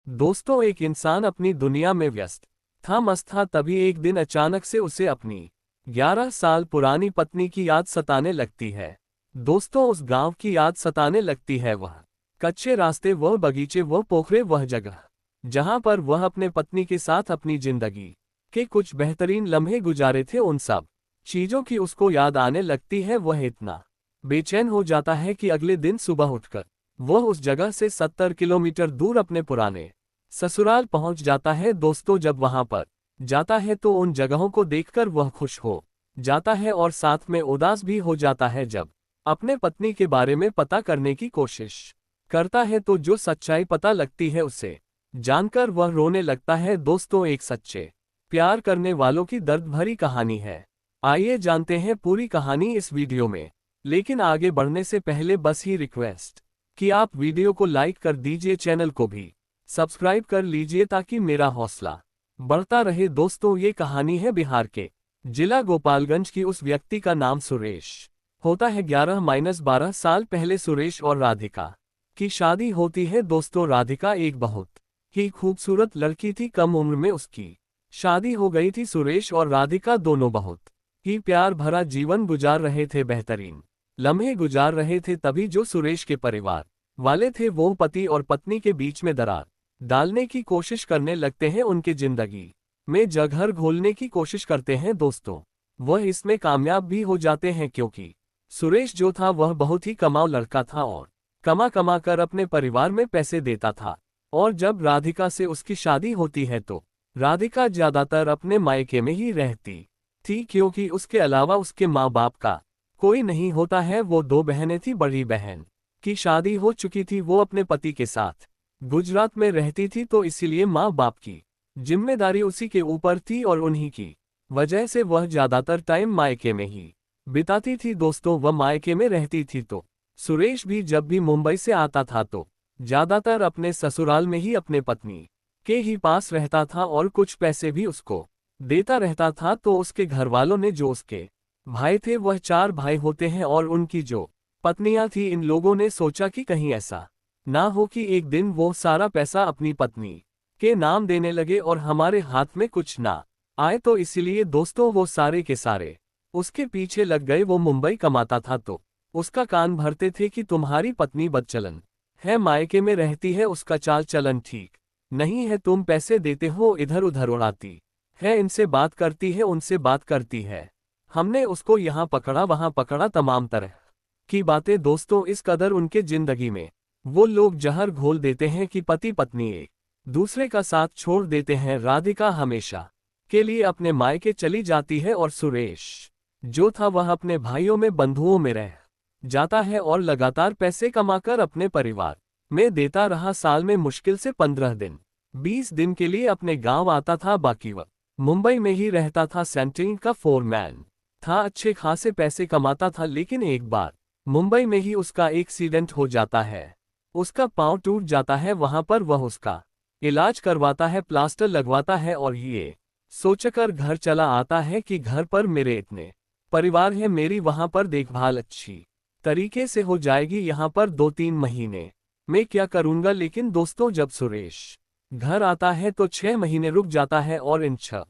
दोस्तों, एक इंसान अपनी दुनिया में व्यस्त था, मस्त था। तभी एक दिन अचानक से उसे अपनी 11 साल पुरानी पत्नी की याद सताने लगती है। दोस्तों, उस गांव की याद सताने लगती है। वह कच्चे रास्ते, वह बगीचे, वह पोखरे, वह जगह जहां पर वह अपने पत्नी के साथ अपनी जिंदगी के कुछ बेहतरीन लम्हे गुजारे थे, उन सब चीजों की उसको याद आने लगती है। वह इतना बेचैन हो जाता है कि अगले दिन सुबह उठकर वह उस जगह से 70 किलोमीटर दूर अपने पुराने ससुराल पहुंच जाता है। दोस्तों, जब वहां पर जाता है तो उन जगहों को देखकर वह खुश हो जाता है और साथ में उदास भी हो जाता है। जब अपने पत्नी के बारे में पता करने की कोशिश करता है तो जो सच्चाई पता लगती है उसे जानकर वह रोने लगता है। दोस्तों, एक सच्चे प्यार करने वालों की दर्द भरी कहानी है। आइए जानते हैं पूरी कहानी इस वीडियो में। लेकिन आगे बढ़ने से पहले बस ही रिक्वेस्ट कि आप वीडियो को लाइक कर दीजिए, चैनल को भी सब्सक्राइब कर लीजिए ताकि मेरा हौसला बढ़ता रहे। दोस्तों, ये कहानी है बिहार के जिला गोपालगंज की। उस व्यक्ति का नाम सुरेश होता है। 11-12 साल पहले सुरेश और राधिका की शादी होती है। दोस्तों, राधिका एक बहुत ही खूबसूरत लड़की थी। कम उम्र में उसकी शादी हो गई थी। सुरेश और राधिका दोनों बहुत ही प्यार भरा जीवन गुजार रहे थे, बेहतरीन लम्हे गुजार रहे थे। तभी जो सुरेश के परिवार वाले थे वो पति और पत्नी के बीच में दरार डालने की कोशिश करने लगते हैं, उनके जिंदगी में जगह घोलने की कोशिश करते हैं। दोस्तों, वह इसमें कामयाब भी हो जाते हैं क्योंकि सुरेश जो था वह बहुत ही कमाऊ लड़का था और कमा कमा कर अपने परिवार में पैसे देता था। और जब राधिका से उसकी शादी होती है तो राधिका ज्यादातर अपने मायके में ही रहती थी क्योंकि उसके अलावा उसके माँ बाप का कोई नहीं होता है। वो दो बहनें थी, बड़ी बहन की शादी हो चुकी थी, वो अपने पति के साथ गुजरात में रहती थी, तो इसीलिए माँ बाप की जिम्मेदारी उसी के ऊपर थी और उन्हीं की वजह से वह ज्यादातर टाइम मायके में ही बिताती थी। दोस्तों, वह मायके में रहती थी तो सुरेश भी जब भी मुंबई से आता था तो ज्यादातर अपने ससुराल में ही अपने पत्नी के ही पास रहता था और कुछ पैसे भी उसको देता रहता था। तो उसके घर वालों ने, जो उसके भाई थे, वह 4 भाई होते हैं और उनकी जो पत्नियां थी, इन लोगों ने सोचा कि कहीं ऐसा ना हो कि एक दिन वो सारा पैसा अपनी पत्नी के नाम देने लगे और हमारे हाथ में कुछ ना आए। तो इसीलिए दोस्तों वो सारे के सारे उसके पीछे लग गए। वो मुंबई कमाता था तो उसका कान भरते थे कि तुम्हारी पत्नी बदचलन है, मायके में रहती है, उसका चाल चलन ठीक नहीं है, तुम पैसे देते हो, इधर उधर उड़ाती है, इनसे बात करती है, उनसे बात करती है, हमने उसको यहाँ पकड़ा वहां पकड़ा, तमाम तरह की बातें। दोस्तों, इस कदर उनके जिंदगी में वो लोग जहर घोल देते हैं कि पति पत्नी एक दूसरे का साथ छोड़ देते हैं। राधिका हमेशा के लिए अपने मायके चली जाती है और सुरेश जो था वह अपने भाइयों में, बंधुओं में रह जाता है और लगातार पैसे कमाकर अपने परिवार में देता रहा। साल में मुश्किल से 15 दिन 20 दिन के लिए अपने गांव आता था, बाकी वह मुंबई में ही रहता था। सेंटिंग का फोरमैन था, अच्छे खासे पैसे कमाता था। लेकिन एक बार मुंबई में ही उसका एक्सीडेंट हो जाता है, उसका पांव टूट जाता है। वहां पर वह उसका इलाज करवाता है, प्लास्टर लगवाता है और ये सोचकर घर चला आता है कि घर पर मेरे इतने परिवार है, मेरी वहां पर देखभाल अच्छी तरीके से हो जाएगी, यहाँ पर 2-3 महीने में क्या करूंगा। लेकिन दोस्तों, जब सुरेश घर आता है तो 6 महीने रुक जाता है और इन 6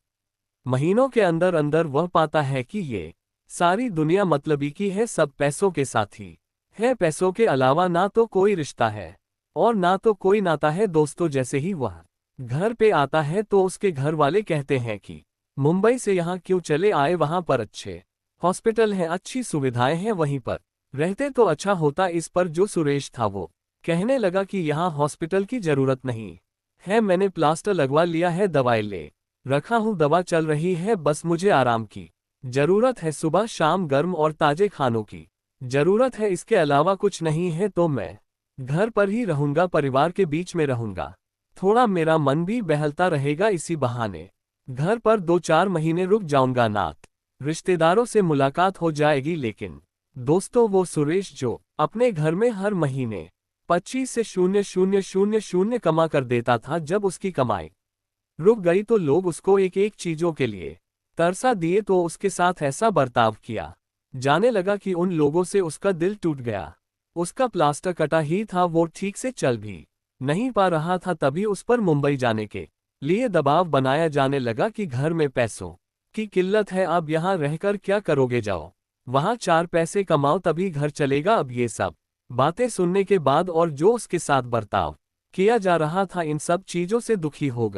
महीनों के अंदर अंदर वह पाता है कि ये सारी दुनिया मतलबी की है, सब पैसों के साथी है, पैसों के अलावा ना तो कोई रिश्ता है और ना तो कोई नाता है। दोस्तों, जैसे ही वह घर पे आता है तो उसके घर वाले कहते हैं कि मुंबई से यहाँ क्यों चले आए, वहां पर अच्छे हॉस्पिटल हैं, अच्छी सुविधाएं हैं, वहीं पर रहते तो अच्छा होता। इस पर जो सुरेश था वो कहने लगा कि यहाँ हॉस्पिटल की जरूरत नहीं है, मैंने प्लास्टर लगवा लिया है, दवाई ले रखा हूँ, दवा चल रही है, बस मुझे आराम की जरूरत है, सुबह शाम गर्म और ताजे खानों की जरूरत है, इसके अलावा कुछ नहीं है। तो मैं घर पर ही रहूंगा, परिवार के बीच में रहूंगा, थोड़ा मेरा मन भी बहलता रहेगा, इसी बहाने घर पर 2-4 महीने रुक जाऊंगा, नात रिश्तेदारों से मुलाकात हो जाएगी। लेकिन दोस्तों, वो सुरेश जो अपने घर में हर महीने 25 से 0,000 कमा कर देता था, जब उसकी कमाई रुक गई तो लोग उसको एक एक चीजों के लिए तरसा दिए, तो उसके साथ ऐसा बर्ताव किया जाने लगा कि उन लोगों से उसका दिल टूट गया। उसका प्लास्टर कटा ही था, वो ठीक से चल भी नहीं पा रहा था, तभी उस पर मुंबई जाने के लिए दबाव बनाया जाने लगा कि घर में पैसों की किल्लत है, अब यहाँ रहकर क्या करोगे, जाओ वहाँ 4 पैसे कमाओ तभी घर चलेगा। अब ये सब बातें सुनने के बाद और जो उसके साथ बर्ताव किया जा रहा था, इन सब चीजों से दुखी हो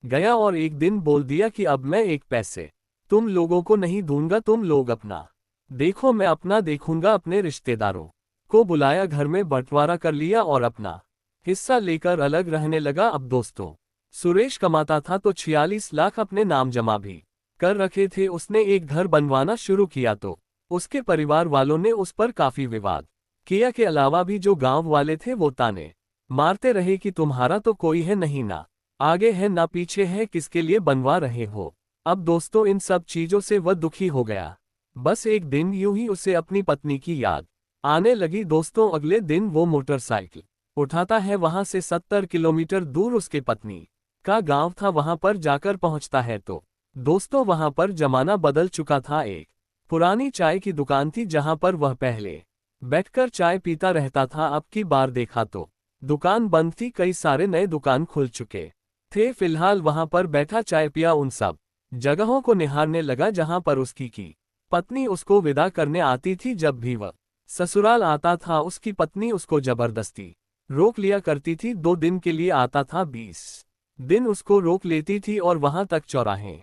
गया और एक दिन बोल दिया कि अब मैं 1 पैसे तुम लोगों को नहीं दूंगा, तुम लोग अपना देखो, मैं अपना देखूंगा। अपने रिश्तेदारों को बुलाया, घर में बंटवारा कर लिया और अपना हिस्सा लेकर अलग रहने लगा। अब दोस्तों, सुरेश कमाता था तो 46 लाख अपने नाम जमा भी कर रखे थे। उसने एक घर बनवाना शुरू किया तो उसके परिवार वालों ने उस पर काफी विवाद किया के अलावा भी जो गांव वाले थे वो ताने मारते रहे कि तुम्हारा तो कोई है नहीं, ना आगे है ना पीछे है, किसके लिए बनवा रहे हो। अब दोस्तों, इन सब चीजों से वह दुखी हो गया। बस एक दिन यूं ही उसे अपनी पत्नी की याद आने लगी। दोस्तों, अगले दिन वो मोटरसाइकिल उठाता है, वहां से 70 किलोमीटर दूर उसके पत्नी का गांव था, वहां पर जाकर पहुंचता है तो दोस्तों वहां पर जमाना बदल चुका था। एक पुरानी चाय की दुकान थी जहां पर वह पहले बैठकर चाय पीता रहता था। अब की बार देखा तो दुकान बंद थी, कई सारे नए दुकान खुल चुके थे। फिलहाल वहां पर बैठा चाय पिया उन सब जगहों को निहारने लगा जहां पर उसकी की पत्नी उसको विदा करने आती थी। जब भी वह ससुराल आता था, उसकी पत्नी उसको जबरदस्ती रोक लिया करती थी। 2 दिन के लिए आता था, 20 दिन उसको रोक लेती थी और वहां तक चौराहे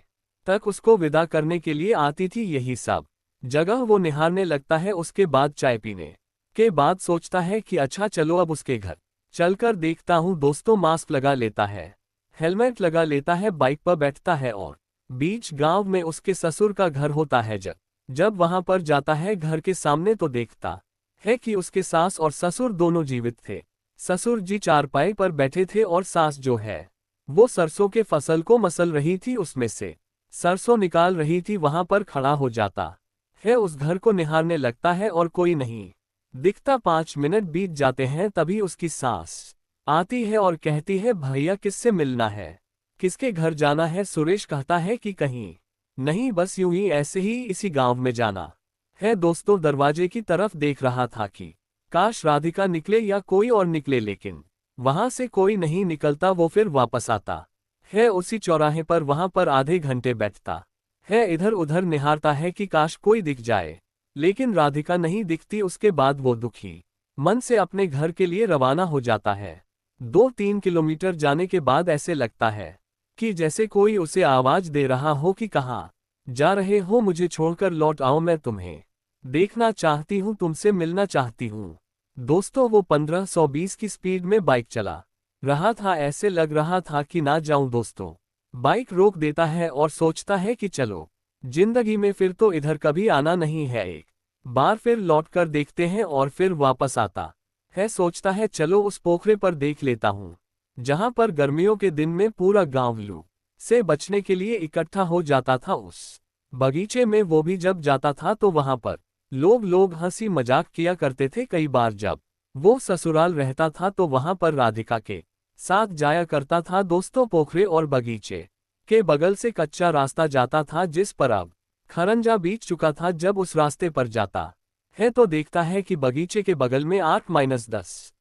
तक उसको विदा करने के लिए आती थी। यही सब जगह वो निहारने लगता है। उसके बाद चाय पीने के बाद सोचता है कि अच्छा चलो अब उसके घर चलकर देखता हूँ। दोस्तों, मास्क लगा लेता है, हेलमेट लगा लेता है, बाइक पर बैठता है और बीच गांव में उसके ससुर का घर होता है। जब वहां पर जाता है घर के सामने तो देखता है कि उसके सास और ससुर दोनों जीवित थे। ससुर जी चारपाई पर बैठे थे और सास जो है वो सरसों के फसल को मसल रही थी, उसमें से सरसों निकाल रही थी। वहां पर खड़ा हो जाता है, उस घर को निहारने लगता है और कोई नहीं दिखता। 5 मिनट बीत जाते हैं, तभी उसकी सास आती है और कहती है, भैया किससे मिलना है, किसके घर जाना है। सुरेश कहता है कि कहीं नहीं, बस यूं ही ऐसे ही इसी गांव में जाना है। दोस्तों, दरवाजे की तरफ देख रहा था कि काश राधिका निकले या कोई और निकले, लेकिन वहां से कोई नहीं निकलता। वो फिर वापस आता है उसी चौराहे पर, वहां पर आधे घंटे बैठता है, इधर उधर निहारता है कि काश कोई दिख जाए, लेकिन राधिका नहीं दिखती। उसके बाद वो दुखी मन से अपने घर के लिए रवाना हो जाता है। 2-3 किलोमीटर जाने के बाद ऐसे लगता है कि जैसे कोई उसे आवाज दे रहा हो कि कहाँ जा रहे हो, मुझे छोड़कर लौट आओ, मैं तुम्हें देखना चाहती हूँ, तुमसे मिलना चाहती हूँ। दोस्तों, वो 1520 की स्पीड में बाइक चला रहा था, ऐसे लग रहा था कि ना जाऊं। दोस्तों, बाइक रोक देता है और सोचता है कि चलो जिंदगी में फिर तो इधर कभी आना नहीं है, एक बार फिर लौट कर देखते हैं। और फिर वापस आता है, सोचता है चलो उस पोखरे पर देख लेता हूँ जहां पर गर्मियों के दिन में पूरा गांव लू से बचने के लिए इकट्ठा हो जाता था। उस बगीचे में वो भी जब जाता था तो वहां पर लोग हंसी मजाक किया करते थे। कई बार जब वो ससुराल रहता था तो वहां पर राधिका के साथ जाया करता था। दोस्तों, पोखरे और बगीचे के बगल से कच्चा रास्ता जाता था, जिस पर अब खरंजा बीत चुका था। जब उस रास्ते पर जाता है तो देखता है कि बगीचे के बगल में 8-10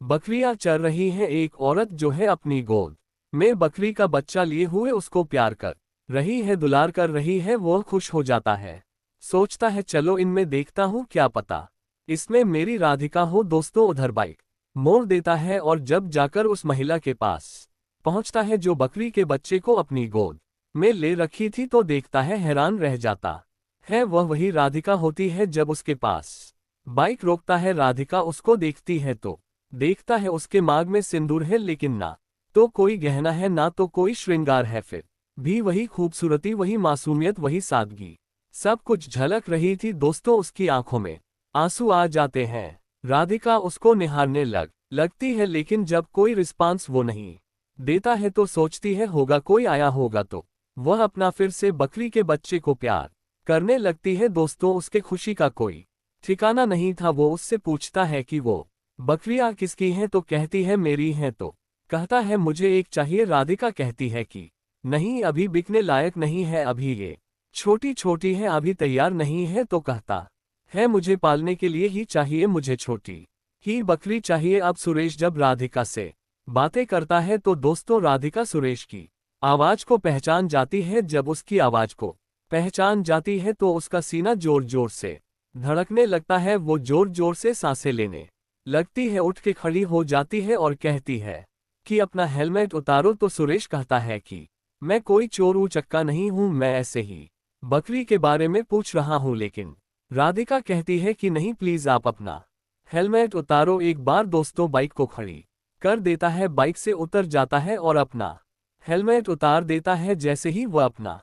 बकरियां चर रही हैं। एक औरत जो है अपनी गोद में बकरी का बच्चा लिए हुए उसको प्यार कर रही है, दुलार कर रही है। वो खुश हो जाता है, सोचता है चलो इनमें देखता हूँ, क्या पता इसमें मेरी राधिका हो। दोस्तों, उधर बाइक मोड़ देता है और जब जाकर उस महिला के पास पहुंचता है जो बकरी के बच्चे को अपनी गोद में ले रखी थी, तो देखता है, हैरान रह जाता है, वह वही राधिका होती है। जब उसके पास बाइक रोकता है, राधिका उसको देखती है तो देखता है उसके मांग में सिंदूर है, लेकिन ना तो कोई गहना है ना तो कोई श्रृंगार है, फिर भी वही खूबसूरती, वही मासूमियत, वही सादगी, सब कुछ झलक रही थी। दोस्तों, उसकी आंखों में आंसू आ जाते हैं। राधिका उसको निहारने लगती है, लेकिन जब कोई रिस्पांस वो नहीं देता है तो सोचती है होगा कोई आया होगा, तो वह अपना फिर से बकरी के बच्चे को प्यार करने लगती है। दोस्तों, उसके खुशी का कोई ठिकाना नहीं था। वो उससे पूछता है कि वो बकरियां किसकी हैं, तो कहती है मेरी हैं। तो कहता है मुझे एक चाहिए। राधिका कहती है कि नहीं, अभी बिकने लायक नहीं है, अभी ये छोटी छोटी है, अभी तैयार नहीं है। तो कहता है मुझे पालने के लिए ही चाहिए, मुझे छोटी ही बकरी चाहिए। अब सुरेश जब राधिका से बातें करता है तो दोस्तों राधिका सुरेश की आवाज को पहचान जाती है। जब उसकी आवाज को पहचान जाती है तो उसका सीना जोर जोर से धड़कने लगता है। वो जोर जोर से सांसें लेने लगती है, उठ के खड़ी हो जाती है और कहती है कि अपना हेलमेट उतारो। तो सुरेश कहता है कि मैं कोई चोर उचक्का नहीं हूं, मैं ऐसे ही बकरी के बारे में पूछ रहा हूं। लेकिन राधिका कहती है कि नहीं, प्लीज आप अपना हेलमेट उतारो एक बार। दोस्तों बाइक को खड़ी कर देता है, बाइक से उतर जाता है और अपना हेलमेट उतार देता है। जैसे ही वह अपना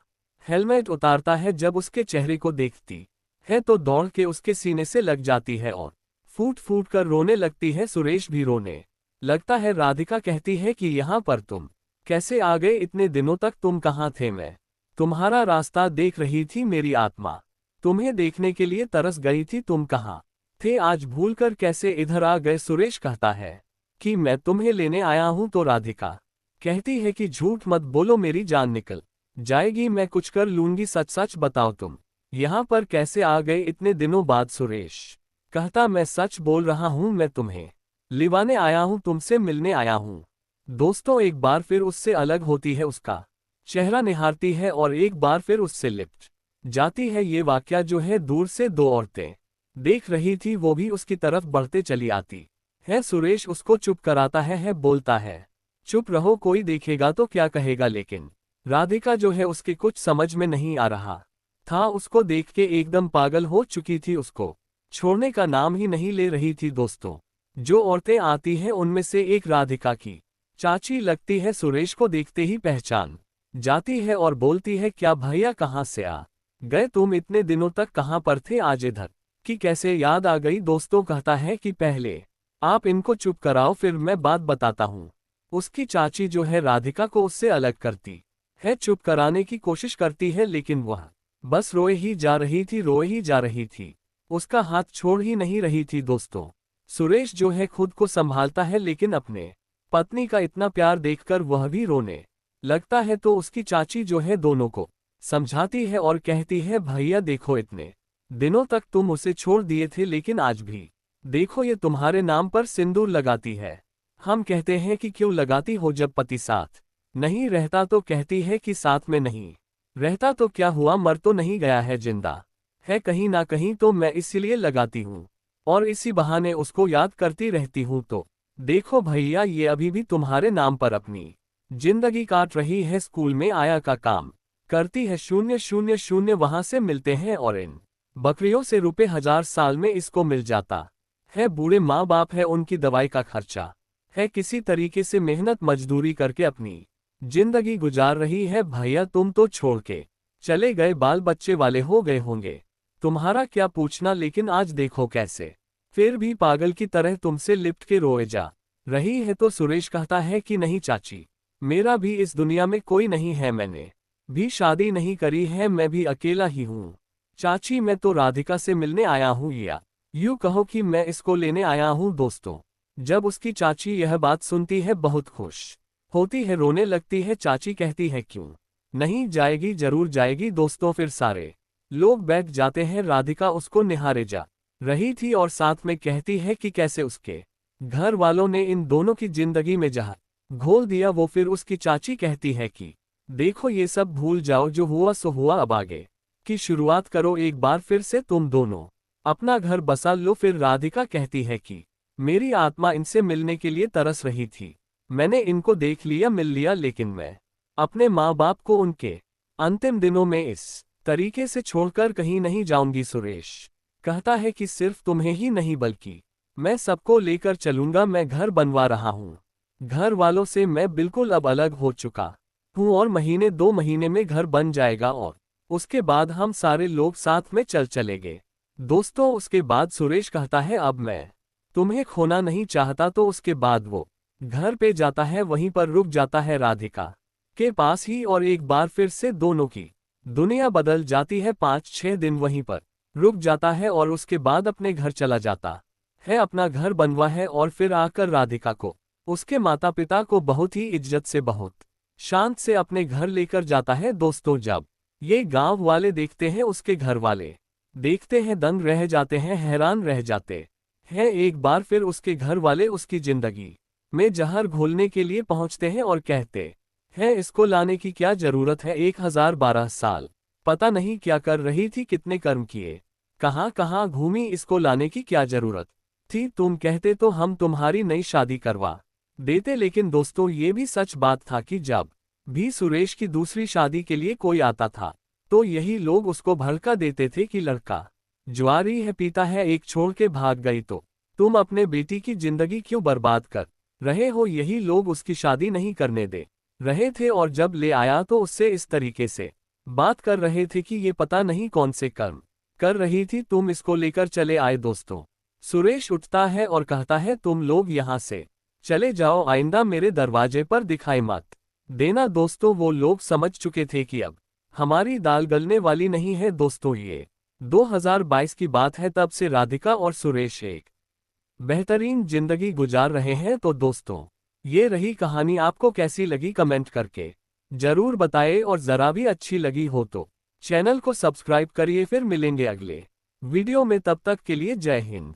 हेलमेट उतारता है, जब उसके चेहरे को देखती है तो दौड़ के उसके सीने से लग जाती है और फूट फूट कर रोने लगती है। सुरेश भी रोने लगता है। राधिका कहती है कि यहाँ पर तुम कैसे आ गए, इतने दिनों तक तुम कहाँ थे? मैं तुम्हारा रास्ता देख रही थी, मेरी आत्मा तुम्हें देखने के लिए तरस गई थी, तुम कहाँ थे? आज भूलकर कैसे इधर आ गए? सुरेश कहता है कि मैं तुम्हें लेने आया हूं। तो राधिका कहती है कि झूठ मत बोलो, मेरी जान निकल जाएगी, मैं कुछ कर लूंगी, सच सच बताओ तुम यहाँ पर कैसे आ गए इतने दिनों बाद? सुरेश कहता मैं सच बोल रहा हूं, मैं तुम्हें लिवाने आया हूं, तुमसे मिलने आया हूं। दोस्तों एक बार फिर उससे अलग होती है, उसका चेहरा निहारती है और एक बार फिर उससे लिपट जाती है। ये वाकया जो है दूर से दो औरतें देख रही थी, वो भी उसकी तरफ बढ़ते चली आती है। सुरेश उसको चुप कराता है बोलता है चुप रहो, कोई देखेगा तो क्या कहेगा? लेकिन राधिका जो है उसके कुछ समझ में नहीं आ रहा था, उसको देख के एकदम पागल हो चुकी थी, उसको छोड़ने का नाम ही नहीं ले रही थी। दोस्तों जो औरतें आती हैं उनमें से एक राधिका की चाची लगती है, सुरेश को देखते ही पहचान जाती है और बोलती है क्या भैया, कहाँ से आ गए तुम? इतने दिनों तक कहाँ पर थे, आज इधर की कैसे याद आ गई? दोस्तों कहता है कि पहले आप इनको चुप कराओ, फिर मैं बात बताता हूँ। उसकी चाची जो है राधिका को उससे अलग करती है, चुप कराने की कोशिश करती है, लेकिन वह बस रोए ही जा रही थी, रोए ही जा रही थी, उसका हाथ छोड़ ही नहीं रही थी। दोस्तों सुरेश जो है खुद को संभालता है, लेकिन अपने पत्नी का इतना प्यार देखकर वह भी रोने लगता है। तो उसकी चाची जो है दोनों को समझाती है और कहती है भैया देखो, इतने दिनों तक तुम उसे छोड़ दिए थे, लेकिन आज भी देखो ये तुम्हारे नाम पर सिंदूर लगाती है। हम कहते हैं कि क्यों लगाती हो जब पति साथ नहीं रहता? तो कहती है कि साथ में नहीं रहता तो क्या हुआ, मर तो नहीं गया है, जिंदा है कहीं ना कहीं, तो मैं इसीलिए लगाती हूँ और इसी बहाने उसको याद करती रहती हूँ। तो देखो भैया, ये अभी भी तुम्हारे नाम पर अपनी जिंदगी काट रही है, स्कूल में आया का काम करती है, 000 वहां से मिलते हैं और इन बकरियों से रुपए 1000 साल में इसको मिल जाता है। बूढ़े माँ बाप है, उनकी दवाई का खर्चा है, किसी तरीके से मेहनत मजदूरी करके अपनी जिंदगी गुजार रही है। भैया तुम तो छोड़ के चले गए, बाल बच्चे वाले हो गए होंगे, तुम्हारा क्या पूछना, लेकिन आज देखो कैसे फिर भी पागल की तरह तुमसे लिपट के रोए जा रही है। तो सुरेश कहता है कि नहीं चाची, मेरा भी इस दुनिया में कोई नहीं है, मैंने भी शादी नहीं करी है, मैं भी अकेला ही हूँ चाची, मैं तो राधिका से मिलने आया हूँ, या यूँ कहो कि मैं इसको लेने आया हूँ। दोस्तों जब उसकी चाची यह बात सुनती है बहुत खुश होती है, रोने लगती है। चाची कहती है क्यों नहीं जाएगी, जरूर जाएगी। दोस्तों फिर सारे लोग बैठ जाते हैं, राधिका उसको निहारे जा रही थी और साथ में कहती है कि कैसे उसके घर वालों ने इन दोनों की जिंदगी में जहर घोल दिया। वो फिर उसकी चाची कहती है कि देखो ये सब भूल जाओ, जो हुआ सो हुआ, अब आगे की शुरुआत करो, एक बार फिर से तुम दोनों अपना घर बसा लो। फिर राधिका कहती है कि मेरी आत्मा इनसे मिलने के लिए तरस रही थी, मैंने इनको देख लिया, मिल लिया, लेकिन मैं अपने माँ बाप को उनके अंतिम दिनों में इस तरीके से छोड़कर कहीं नहीं जाऊंगी। सुरेश कहता है कि सिर्फ तुम्हें ही नहीं बल्कि मैं सबको लेकर चलूंगा, मैं घर बनवा रहा हूँ, घर वालों से मैं बिल्कुल अब अलग हो चुका हूँ और महीने 2 महीने में घर बन जाएगा और उसके बाद हम सारे लोग साथ में चलेंगे। दोस्तों उसके बाद सुरेश कहता है अब मैं तुम्हें खोना नहीं चाहता। तो उसके बाद वो घर पे जाता है, वहीं पर रुक जाता है राधिका के पास ही और एक बार फिर से दोनों की दुनिया बदल जाती है। 5-6 दिन वहीं पर रुक जाता है और उसके बाद अपने घर चला जाता है, अपना घर बनवा है और फिर आकर राधिका को उसके माता पिता को बहुत ही इज्जत से बहुत शांत से अपने घर लेकर जाता है। दोस्तों जब ये गांव वाले देखते हैं, उसके घर वाले देखते हैं, दंग रह जाते हैं, हैरान रह जाते हैं। एक बार फिर उसके घर वाले उसकी जिंदगी में जहर घोलने के लिए पहुंचते हैं और कहते हैं इसको लाने की क्या जरूरत है। 1012 साल पता नहीं क्या कर रही थी, कितने कर्म किए, कहाँ कहाँ घूमी, इसको लाने की क्या जरूरत थी। तुम कहते तो हम तुम्हारी नई शादी करवा देते। लेकिन दोस्तों ये भी सच बात था कि जब भी सुरेश की दूसरी शादी के लिए कोई आता था तो यही लोग उसको भड़का देते थे कि लड़का जुआरी है, पीता है, एक छोड़ के भाग गई तो तुम अपने बेटी की जिंदगी क्यों बर्बाद कर रहे हो। यही लोग उसकी शादी नहीं करने दे रहे थे और जब ले आया तो उससे इस तरीके से बात कर रहे थे कि ये पता नहीं कौन से कर्म कर रही थी, तुम इसको लेकर चले आए। दोस्तों सुरेश उठता है और कहता है तुम लोग यहाँ से चले जाओ, आइंदा मेरे दरवाजे पर दिखाई मत देना। दोस्तों वो लोग समझ चुके थे कि अब हमारी दाल गलने वाली नहीं है। दोस्तों ये 2022 की बात है, तब से राधिका और सुरेश एक बेहतरीन जिंदगी गुजार रहे हैं। तो दोस्तों ये रही कहानी, आपको कैसी लगी कमेंट करके जरूर बताएं और जरा भी अच्छी लगी हो तो चैनल को सब्सक्राइब करिए। फिर मिलेंगे अगले वीडियो में, तब तक के लिए जय हिंद।